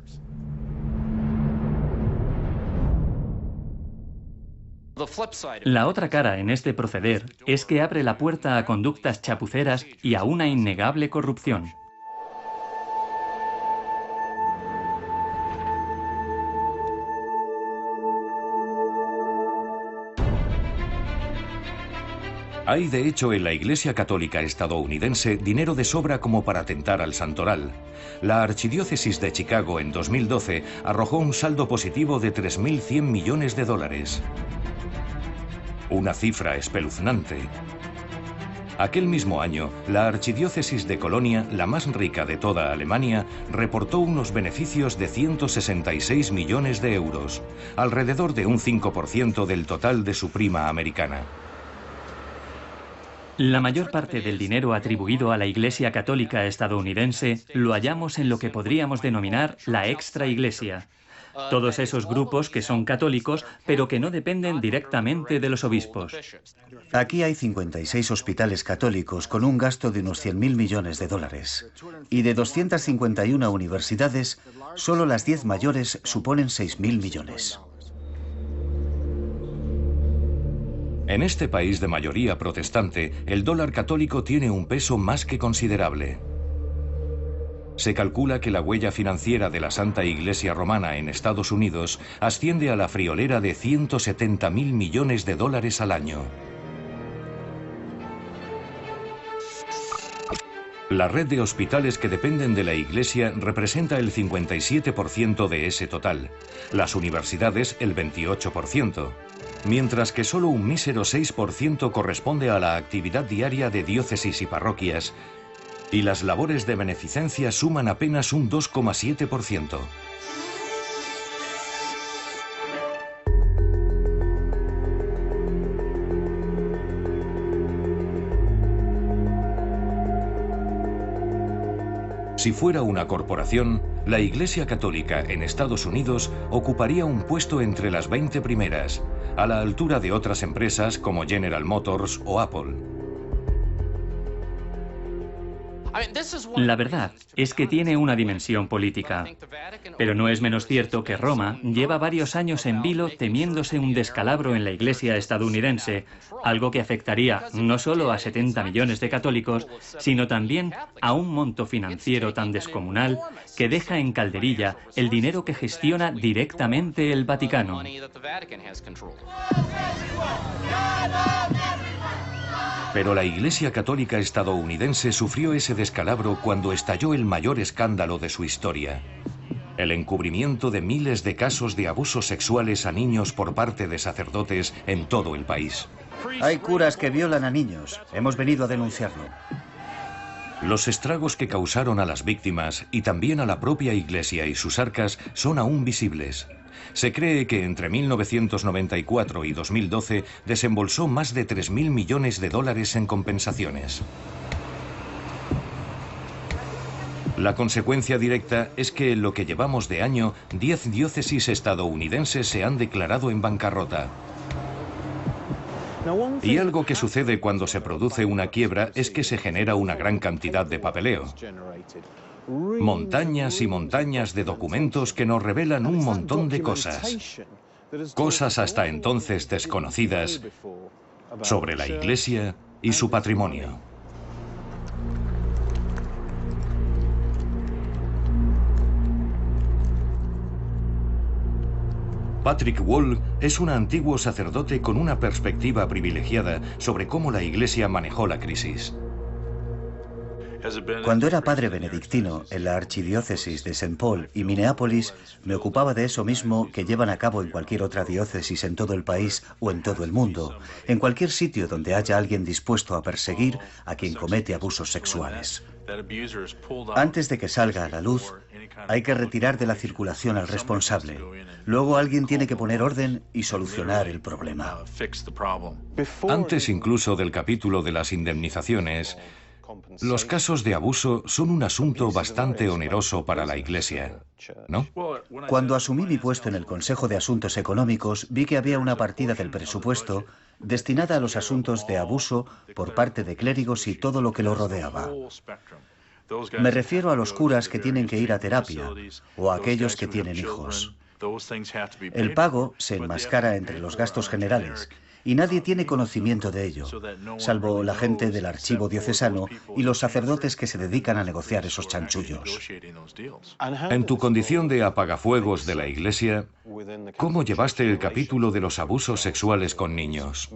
Speaker 3: La otra cara en este proceder es que abre la puerta a conductas chapuceras y a una innegable corrupción.
Speaker 1: Hay de hecho en la Iglesia Católica estadounidense dinero de sobra como para tentar al santoral. La Archidiócesis de Chicago en 2012 arrojó un saldo positivo de 3.100 millones de dólares. Una cifra espeluznante. Aquel mismo año, la Archidiócesis de Colonia, la más rica de toda Alemania, reportó unos beneficios de 166 millones de euros, alrededor de un 5% del total de su prima americana.
Speaker 3: La mayor parte del dinero atribuido a la Iglesia Católica estadounidense lo hallamos en lo que podríamos denominar la extraiglesia. Todos esos grupos que son católicos, pero que no dependen directamente de los obispos.
Speaker 2: Aquí hay 56 hospitales católicos con un gasto de unos 100.000 millones de dólares. Y de 251 universidades, solo las 10 mayores suponen 6.000 millones.
Speaker 1: En este país de mayoría protestante, el dólar católico tiene un peso más que considerable. Se calcula que la huella financiera de la Santa Iglesia Romana en Estados Unidos asciende a la friolera de 170.000 millones de dólares al año. La red de hospitales que dependen de la Iglesia representa el 57% de ese total, las universidades el 28%, mientras que solo un mísero 6% corresponde a la actividad diaria de diócesis y parroquias, y las labores de beneficencia suman apenas un 2,7%. Si fuera una corporación, la Iglesia Católica en Estados Unidos ocuparía un puesto entre las 20 primeras, a la altura de otras empresas como General Motors o Apple.
Speaker 3: La verdad es que tiene una dimensión política, pero no es menos cierto que Roma lleva varios años en vilo temiéndose un descalabro en la Iglesia estadounidense, algo que afectaría no solo a 70 millones de católicos, sino también a un monto financiero tan descomunal que deja en calderilla el dinero que gestiona directamente el Vaticano.
Speaker 1: Pero la Iglesia Católica estadounidense sufrió ese descalabro cuando estalló el mayor escándalo de su historia: el encubrimiento de miles de casos de abusos sexuales a niños por parte de sacerdotes en todo el país.
Speaker 2: Hay curas que violan a niños. Hemos venido a denunciarlo.
Speaker 1: Los estragos que causaron a las víctimas y también a la propia Iglesia y sus arcas son aún visibles. Se cree que entre 1994 y 2012 desembolsó más de 3.000 millones de dólares en compensaciones. La consecuencia directa es que en lo que llevamos de año, 10 diócesis estadounidenses se han declarado en bancarrota. Y algo que sucede cuando se produce una quiebra es que se genera una gran cantidad de papeleo. Montañas y montañas de documentos que nos revelan un montón de cosas. Cosas hasta entonces desconocidas sobre la Iglesia y su patrimonio. Patrick Wall es un antiguo sacerdote con una perspectiva privilegiada sobre cómo la Iglesia manejó la crisis.
Speaker 2: Cuando era padre benedictino en la archidiócesis de St. Paul y Minneapolis, me ocupaba de eso mismo que llevan a cabo en cualquier otra diócesis en todo el país o en todo el mundo, en cualquier sitio donde haya alguien dispuesto a perseguir a quien comete abusos sexuales. Antes de que salga a la luz, hay que retirar de la circulación al responsable. Luego alguien tiene que poner orden y solucionar el problema.
Speaker 1: Antes incluso del capítulo de las indemnizaciones, los casos de abuso son un asunto bastante oneroso para la Iglesia, ¿no?
Speaker 2: Cuando asumí mi puesto en el Consejo de Asuntos Económicos, vi que había una partida del presupuesto destinada a los asuntos de abuso por parte de clérigos y todo lo que lo rodeaba. Me refiero a los curas que tienen que ir a terapia o a aquellos que tienen hijos. El pago se enmascara entre los gastos generales y nadie tiene conocimiento de ello, salvo la gente del archivo diocesano y los sacerdotes que se dedican a negociar esos chanchullos.
Speaker 1: En tu condición de apagafuegos de la Iglesia, ¿cómo llevaste el capítulo de los abusos sexuales con niños?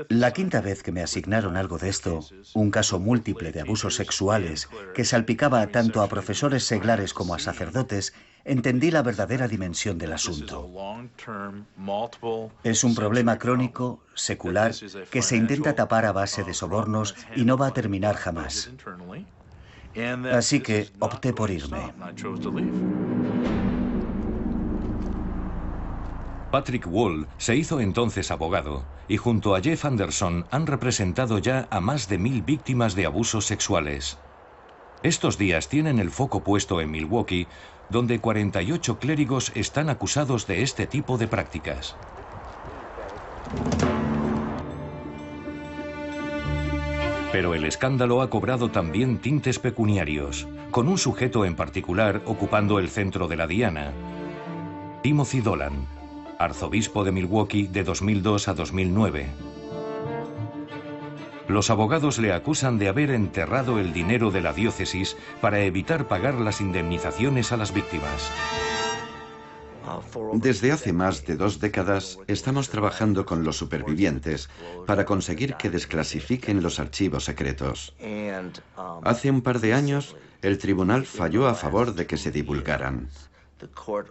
Speaker 2: La quinta vez que me asignaron algo de esto, un caso múltiple de abusos sexuales que salpicaba tanto a profesores seglares como a sacerdotes, entendí la verdadera dimensión del asunto. Es un problema crónico, secular, que se intenta tapar a base de sobornos y no va a terminar jamás. Así que opté por irme.
Speaker 1: Patrick Wall se hizo entonces abogado y junto a Jeff Anderson han representado ya a más de 1000 víctimas de abusos sexuales. Estos días tienen el foco puesto en Milwaukee, donde 48 clérigos están acusados de este tipo de prácticas. Pero el escándalo ha cobrado también tintes pecuniarios, con un sujeto en particular ocupando el centro de la diana: Timothy Dolan, arzobispo de Milwaukee de 2002 a 2009. Los abogados le acusan de haber enterrado el dinero de la diócesis para evitar pagar las indemnizaciones a las víctimas.
Speaker 4: Desde hace más de 2 décadas estamos trabajando con los supervivientes para conseguir que desclasifiquen los archivos secretos. Hace un par de años, el tribunal falló a favor de que se divulgaran.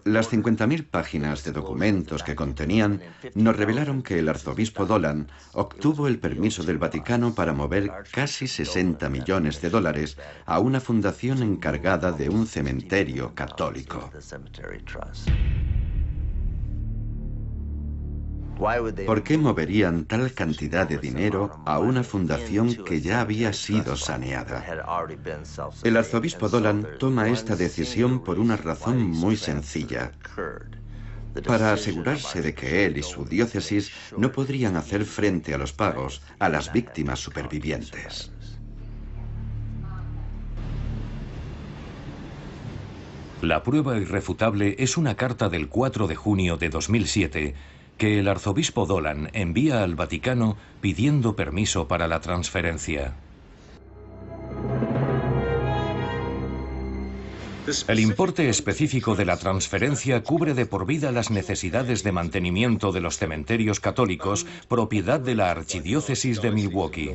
Speaker 4: Las 50.000 páginas de documentos que contenían nos revelaron que el arzobispo Dolan obtuvo el permiso del Vaticano para mover casi 60 millones de dólares a una fundación encargada de un cementerio católico. ¿Por qué moverían tal cantidad de dinero a una fundación que ya había sido saneada? El arzobispo Dolan toma esta decisión por una razón muy sencilla: para asegurarse de que él y su diócesis no podrían hacer frente a los pagos a las víctimas supervivientes.
Speaker 1: La prueba irrefutable es una carta del 4 de junio de 2007 que el arzobispo Dolan envía al Vaticano pidiendo permiso para la transferencia. El importe específico de la transferencia cubre de por vida las necesidades de mantenimiento de los cementerios católicos, propiedad de la archidiócesis de Milwaukee.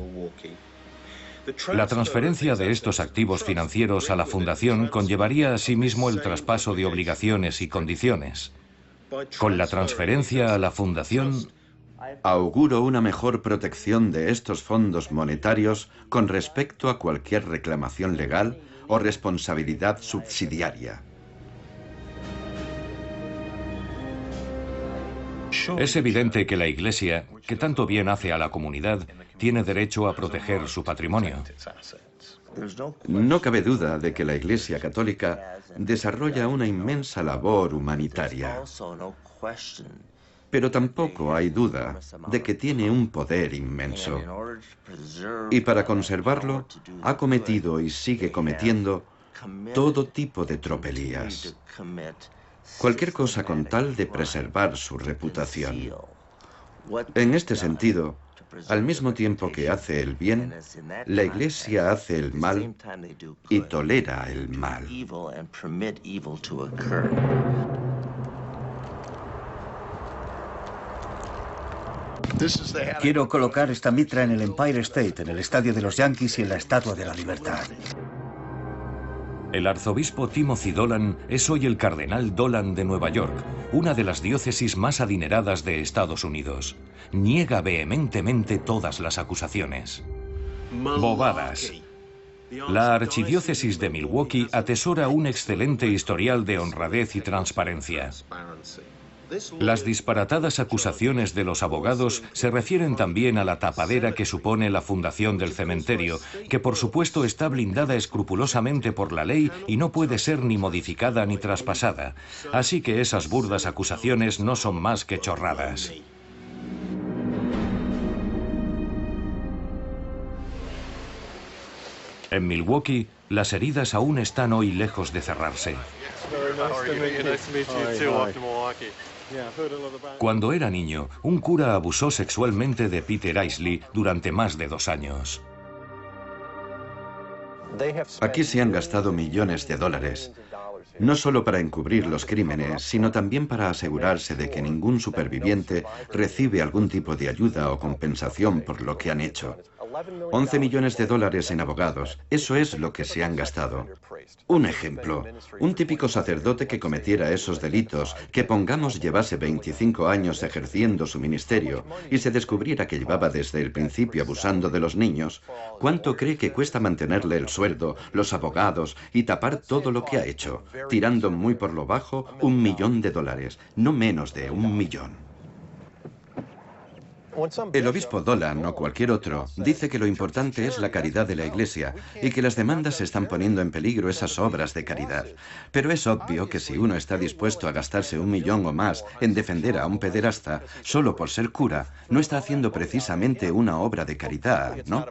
Speaker 1: La transferencia de estos activos financieros a la fundación conllevaría asimismo el traspaso de obligaciones y condiciones. Con la transferencia a la fundación,
Speaker 4: auguro una mejor protección de estos fondos monetarios con respecto a cualquier reclamación legal o responsabilidad subsidiaria.
Speaker 1: es evidente que la Iglesia, que tanto bien hace a la comunidad, tiene derecho a proteger su patrimonio.
Speaker 4: No cabe duda de que la Iglesia Católica desarrolla una inmensa labor humanitaria. Pero tampoco hay duda de que tiene un poder inmenso. Y para conservarlo, ha cometido y sigue cometiendo todo tipo de tropelías. Cualquier cosa con tal de preservar su reputación. En este sentido, al mismo tiempo que hace el bien, la Iglesia hace el mal y tolera el mal.
Speaker 2: Quiero colocar esta mitra en el Empire State, en el estadio de los Yankees y en la Estatua de la Libertad.
Speaker 1: El arzobispo Timothy Dolan es hoy el cardenal Dolan de Nueva York, una de las diócesis más adineradas de Estados Unidos. Niega vehementemente todas las acusaciones. Bobadas. La archidiócesis de Milwaukee atesora un excelente historial de honradez y transparencia. Las disparatadas acusaciones de los abogados se refieren también a la tapadera que supone la fundación del cementerio, que por supuesto está blindada escrupulosamente por la ley y no puede ser ni modificada ni traspasada. Así que esas burdas acusaciones no son más que chorradas. En Milwaukee, las heridas aún están hoy lejos de cerrarse. Cuando era niño, un cura abusó sexualmente de Peter Eisley durante más de 2 años.
Speaker 4: Aquí se han gastado millones de dólares, no solo para encubrir los crímenes, sino también para asegurarse de que ningún superviviente recibe algún tipo de ayuda o compensación por lo que han hecho. 11 millones de dólares en abogados, eso es lo que se han gastado. Un ejemplo, un típico sacerdote que cometiera esos delitos, que pongamos llevase 25 años ejerciendo su ministerio y se descubriera que llevaba desde el principio abusando de los niños, ¿cuánto cree que cuesta mantenerle el sueldo, los abogados y tapar todo lo que ha hecho? Tirando muy por lo bajo, $1 millón, no menos de 1 millón. El obispo Dolan o cualquier otro dice que lo importante es la caridad de la Iglesia y que las demandas están poniendo en peligro esas obras de caridad. Pero es obvio que si uno está dispuesto a gastarse 1 millón o más en defender a un pederasta solo por ser cura, no está haciendo precisamente una obra de caridad, ¿no?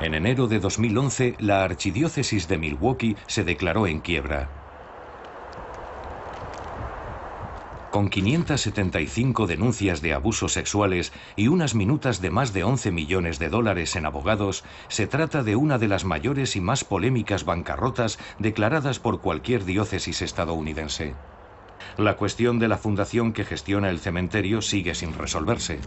Speaker 1: En enero de 2011, la archidiócesis de Milwaukee se declaró en quiebra. Con 575 denuncias de abusos sexuales y unas minutas de más de 11 millones de dólares en abogados, se trata de una de las mayores y más polémicas bancarrotas declaradas por cualquier diócesis estadounidense. La cuestión de la fundación que gestiona el cementerio sigue sin resolverse.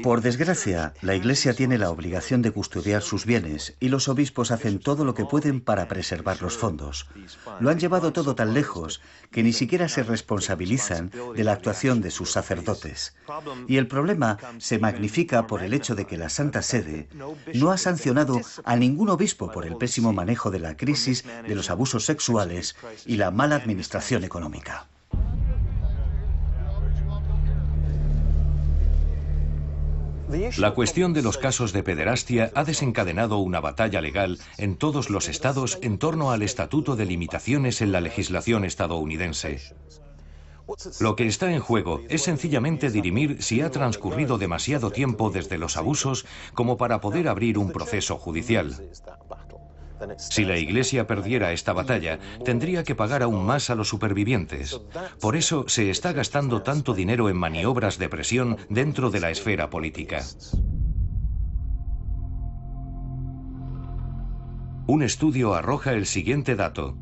Speaker 2: Por desgracia, la Iglesia tiene la obligación de custodiar sus bienes y los obispos hacen todo lo que pueden para preservar los fondos. Lo han llevado todo tan lejos que ni siquiera se responsabilizan de la actuación de sus sacerdotes. Y el problema se magnifica por el hecho de que la Santa Sede no ha sancionado a ningún obispo por el pésimo manejo de la crisis de los abusos sexuales y la mala administración económica.
Speaker 1: La cuestión de los casos de pederastia ha desencadenado una batalla legal en todos los estados en torno al Estatuto de Limitaciones en la legislación estadounidense. Lo que está en juego es sencillamente dirimir si ha transcurrido demasiado tiempo desde los abusos como para poder abrir un proceso judicial. Si la Iglesia perdiera esta batalla, tendría que pagar aún más a los supervivientes. Por eso se está gastando tanto dinero en maniobras de presión dentro de la esfera política. Un estudio arroja el siguiente dato.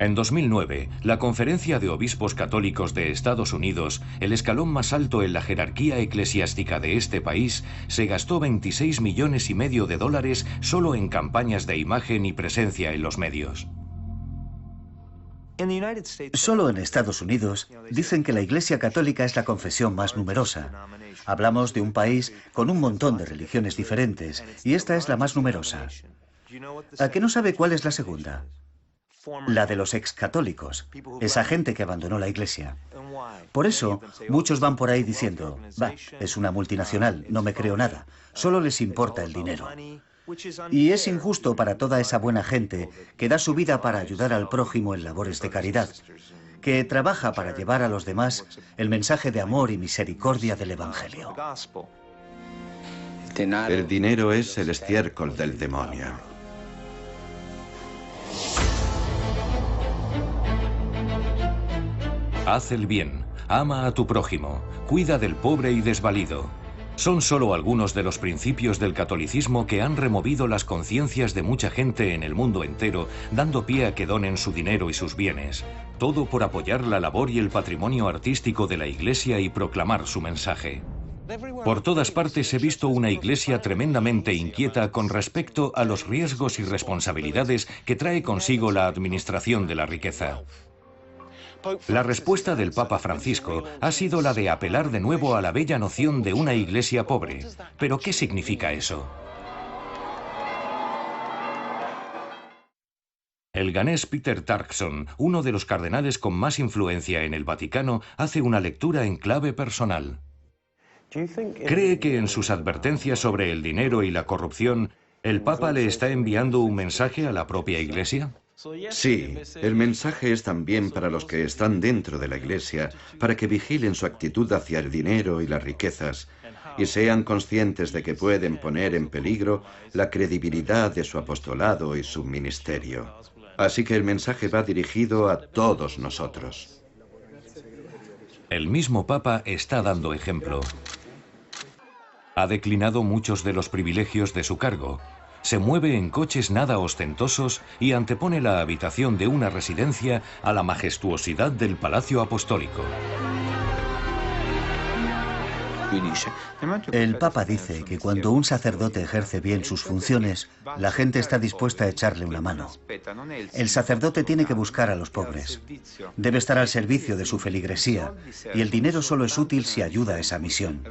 Speaker 1: En 2009, la Conferencia de Obispos Católicos de Estados Unidos, el escalón más alto en la jerarquía eclesiástica de este país, se gastó 26,5 millones de dólares solo en campañas de imagen y presencia en los medios.
Speaker 2: Solo en Estados Unidos dicen que la Iglesia Católica es la confesión más numerosa. Hablamos de un país con un montón de religiones diferentes y esta es la más numerosa. ¿A qué no sabe cuál es la segunda? La de los excatólicos, esa gente que abandonó la Iglesia. Por eso, muchos van por ahí diciendo, va, es una multinacional, no me creo nada, solo les importa el dinero. Y es injusto para toda esa buena gente que da su vida para ayudar al prójimo en labores de caridad, que trabaja para llevar a los demás el mensaje de amor y misericordia del Evangelio.
Speaker 4: El dinero es el estiércol del demonio.
Speaker 1: Haz el bien, ama a tu prójimo, cuida del pobre y desvalido. Son solo algunos de los principios del catolicismo que han removido las conciencias de mucha gente en el mundo entero, dando pie a que donen su dinero y sus bienes. Todo por apoyar la labor y el patrimonio artístico de la Iglesia y proclamar su mensaje. Por todas partes he visto una Iglesia tremendamente inquieta con respecto a los riesgos y responsabilidades que trae consigo la administración de la riqueza. La respuesta del Papa Francisco ha sido la de apelar de nuevo a la bella noción de una Iglesia pobre. ¿Pero qué significa eso? El ganés Peter Turkson, uno de los cardenales con más influencia en el Vaticano, hace una lectura en clave personal. ¿Cree que en sus advertencias sobre el dinero y la corrupción, el Papa le está enviando un mensaje a la propia Iglesia?
Speaker 4: Sí, el mensaje es también para los que están dentro de la Iglesia, para que vigilen su actitud hacia el dinero y las riquezas, y sean conscientes de que pueden poner en peligro la credibilidad de su apostolado y su ministerio. Así que el mensaje va dirigido a todos nosotros.
Speaker 1: El mismo Papa está dando ejemplo. Ha declinado muchos de los privilegios de su cargo. Se mueve en coches nada ostentosos y antepone la habitación de una residencia a la majestuosidad del Palacio Apostólico.
Speaker 2: El Papa dice que cuando un sacerdote ejerce bien sus funciones, la gente está dispuesta a echarle una mano. El sacerdote tiene que buscar a los pobres. Debe estar al servicio de su feligresía, y el dinero solo es útil si ayuda a esa misión.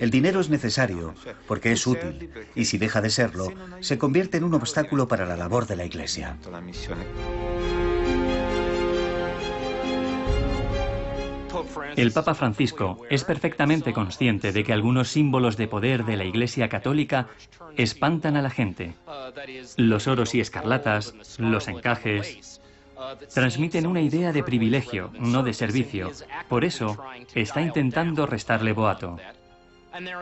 Speaker 2: El dinero es necesario porque es útil, y si deja de serlo, se convierte en un obstáculo para la labor de la Iglesia.
Speaker 3: El Papa Francisco es perfectamente consciente de que algunos símbolos de poder de la Iglesia Católica espantan a la gente. Los oros y escarlatas, los encajes, transmiten una idea de privilegio, no de servicio. Por eso, está intentando restarle boato.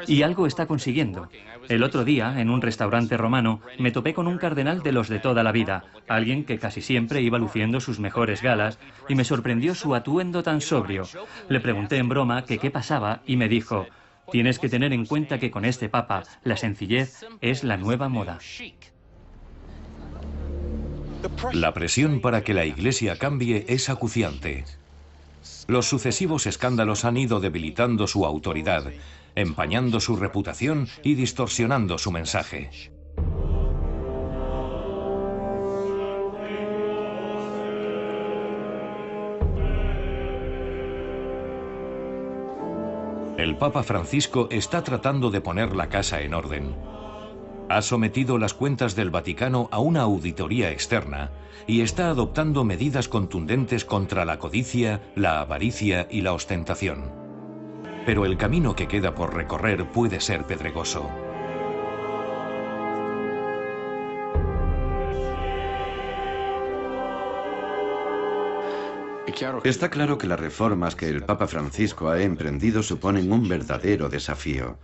Speaker 3: Y algo está consiguiendo. El otro día, en un restaurante romano, me topé con un cardenal de los de toda la vida, alguien que casi siempre iba luciendo sus mejores galas, y me sorprendió su atuendo tan sobrio. Le pregunté en broma que qué pasaba y me dijo: tienes que tener en cuenta que con este papa la sencillez es la nueva moda.
Speaker 1: La presión para que la Iglesia cambie es acuciante. Los sucesivos escándalos han ido debilitando su autoridad, empañando su reputación y distorsionando su mensaje. El Papa Francisco está tratando de poner la casa en orden. Ha sometido las cuentas del Vaticano a una auditoría externa y está adoptando medidas contundentes contra la codicia, la avaricia y la ostentación. Pero el camino que queda por recorrer puede ser pedregoso.
Speaker 4: Está claro que las reformas que el Papa Francisco ha emprendido suponen un verdadero desafío.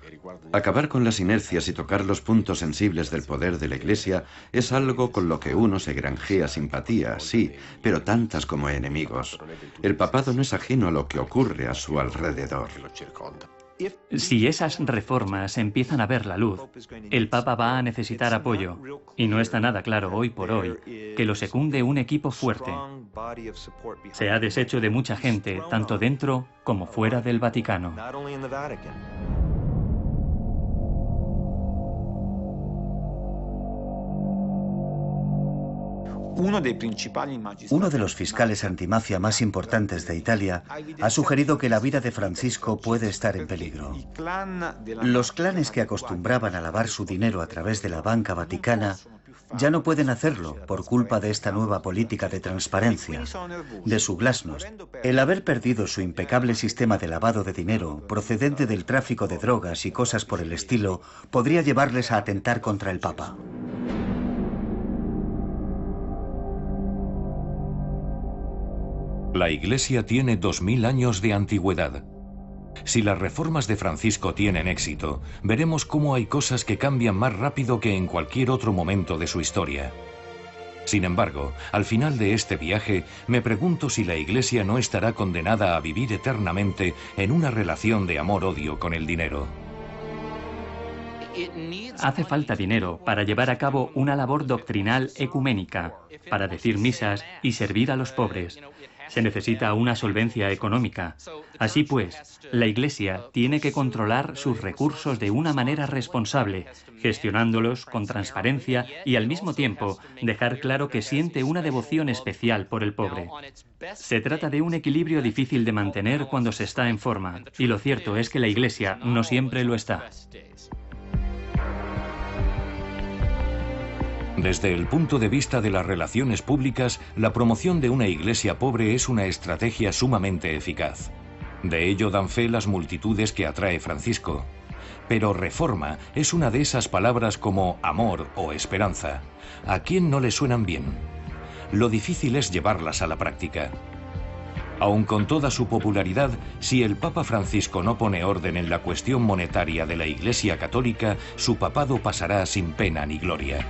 Speaker 4: Acabar con las inercias y tocar los puntos sensibles del poder de la Iglesia es algo con lo que uno se granjea simpatía, sí, pero tantas como enemigos. El papado no es ajeno a lo que ocurre a su alrededor.
Speaker 3: Si esas reformas empiezan a ver la luz, el Papa va a necesitar apoyo, y no está nada claro hoy por hoy que lo secunde un equipo fuerte. Se ha deshecho de mucha gente, tanto dentro como fuera del Vaticano.
Speaker 2: Uno de los fiscales antimafia más importantes de Italia ha sugerido que la vida de Francisco puede estar en peligro. Los clanes que acostumbraban a lavar su dinero a través de la banca vaticana ya no pueden hacerlo por culpa de esta nueva política de transparencia, de su glasnost. El haber perdido su impecable sistema de lavado de dinero procedente del tráfico de drogas y cosas por el estilo podría llevarles a atentar contra el Papa.
Speaker 1: La Iglesia tiene 2000 años de antigüedad. Si las reformas de Francisco tienen éxito, veremos cómo hay cosas que cambian más rápido que en cualquier otro momento de su historia. Sin embargo, al final de este viaje, me pregunto si la Iglesia no estará condenada a vivir eternamente en una relación de amor-odio con el dinero.
Speaker 3: Hace falta dinero para llevar a cabo una labor doctrinal ecuménica, para decir misas y servir a los pobres. Se necesita una solvencia económica. Así pues, la Iglesia tiene que controlar sus recursos de una manera responsable, gestionándolos con transparencia y al mismo tiempo dejar claro que siente una devoción especial por el pobre. Se trata de un equilibrio difícil de mantener cuando se está en forma, y lo cierto es que la Iglesia no siempre lo está.
Speaker 1: Desde el punto de vista de las relaciones públicas, la promoción de una iglesia pobre es una estrategia sumamente eficaz. De ello dan fe las multitudes que atrae Francisco. Pero reforma es una de esas palabras como amor o esperanza. ¿A quién no le suenan bien? Lo difícil es llevarlas a la práctica. Aun con toda su popularidad, si el Papa Francisco no pone orden en la cuestión monetaria de la Iglesia Católica, su papado pasará sin pena ni gloria.